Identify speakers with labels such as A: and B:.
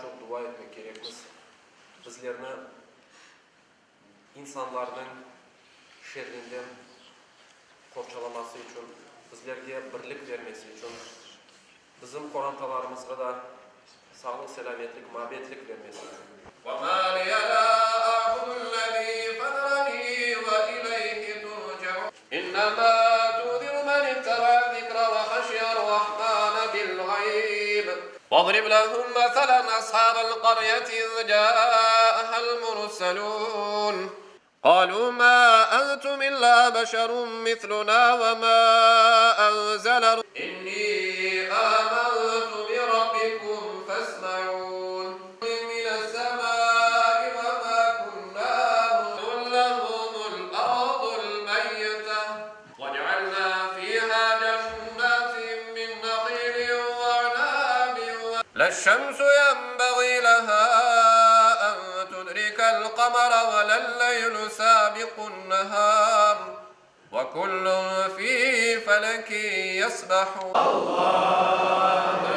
A: çok dua etmek gerekmez. Bizlerine insanların şerrinden korçalaması için, bizlerge birlik vermesi için, bizim korantalarımızga da sağlık, selametlik, mabetlik vermesi için.
B: وَمَا لِيَ لَا أَعْبُدُ الَّذِي فَطَرَنِي وَإِلَيْهِ تُرْجَعُونَ إِنَّمَا تُنذِرُ مَنِ اتَّبَعَ الذِّكْرَ وَخَشِيَ الرَّحْمَنَ بِالْغَيْبِ وَاضْرِبْ لَهُم مَّثَلًا أَصْحَابَ الْقَرْيَةِ إِذْ جَاءَهَا الْمُرْسَلُونَ قالوا ما أنتم إلا بشر مثلنا وما أنزل إني آمنت بربكم فاسمعون من السماء وما كنا نقول لهم الأرض الميتة وجعلنا فيها جنات من نخيل وعناب لا الشمس ينبغي لها أن تدرك القمر ولا الليل سابق النهار وكل في فلك يسبحون الله